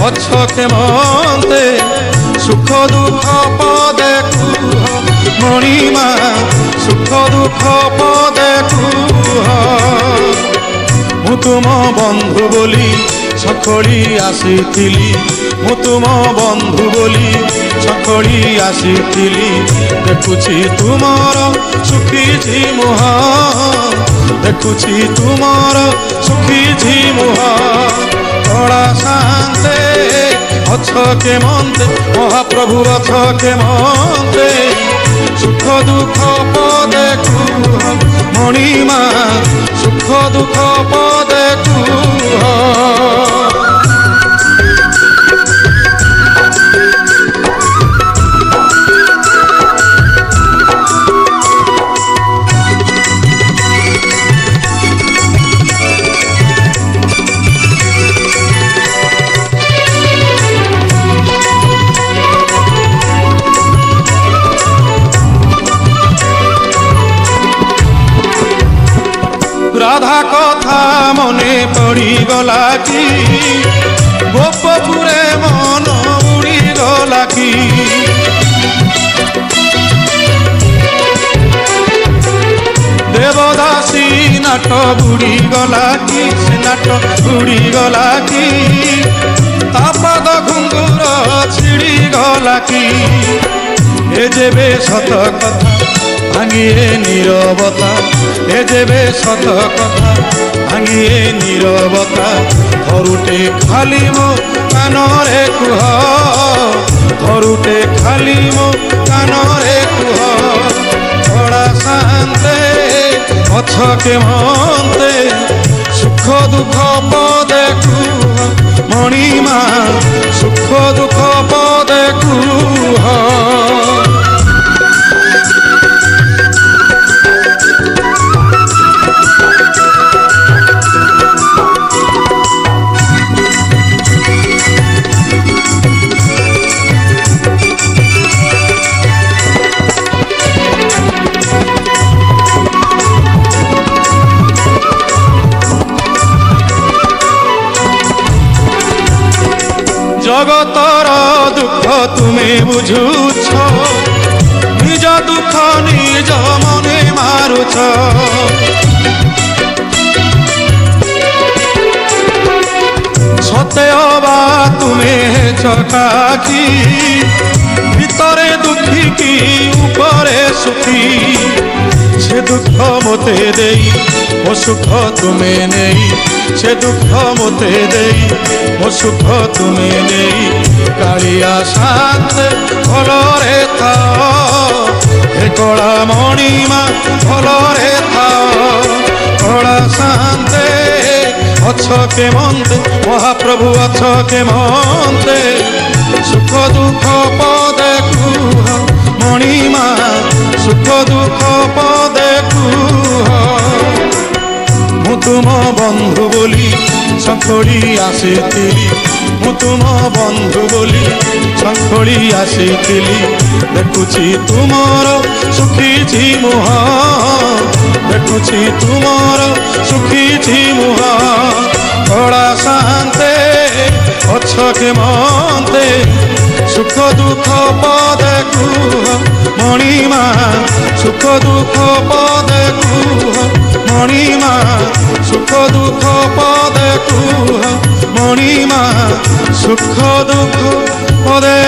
অছ কেমন্তে সুখ দুঃখ পদে কুহ মণিমা সুখ দুঃখ পদে কুহ মু তুম বন্ধু বলি সখଳି আসিଥିଲି মু তুম বন্ধু বলি সখଳି আসিଥିଲି দেখুছি তুমর সুখিছি মুহ দেখুছি তুমর সুখিছি মুহ কড়া শান্তে অছ কেমন্তে মহাপ্রভু অছ কেমন্তে সুখ দুঃখ পদে কুহ মণিমা সুখ দুঃখ পদে কুহ রাধা কথা মনে পড়ি গলা কি গোপপুরে মন উড়ি গলা কি দেবদাসী নাট বুড়ি গলা কি সে নাট বুড়ি গলা কি তাপদ ঘুঙ্গুর ছিড়ি গলা কি এ যেবে সত কথা ভাঙিয়ে নীরবতা এ যেবে সত কথা ভাঙিয়ে নীরবতা ধরুটে খালি মো কানরে কুহ ধরুটে খালি মো কানরে কুহ ছড়া শান্তে অছ কেমন্তে সুখ দুঃখ পদে কুহ মণিমা সুখ দুঃখ পদে কুহ জগতর দুঃখ তুমি বুঝুছ নিজ দুঃখ নিজ মনে মারুছ সতে অবা তুমি চকাকি ভিতরে দুঃখী কি উপরে সুখী সে দুঃখ মতে দেই ও সুখ তুমি নেই সে দুঃখ মতে দেই ও সুখ তুমি নেই কালিয়া শান্তে ভলরে থাও হে কলা মণিমা ভলরে থাও কলা শান্তে অছ কেমন্তে মহাপ্রভু অছ কেমন্তে সুখ দুঃখ পদে কুহ মণিমা সুখ দুঃখ পদে কুহ মু তুম বন্ধু বলি সখଳି আসিଥିଲି মু তুম বন্ধু বলি সখଳି আসিଥିଲି দেখুছি তুমর সুখিছি মুহ দেখুছি তুমর সুখিছি মুহ কড়া শান্তে অছ কেমন্তে সুখ দুঃখ পদে কুহ মণিমা সুখ দুঃখ পদে কুহ মণিমা সুখ দুঃখ পদে কুহ মণিমা সুখ দুঃখ পদে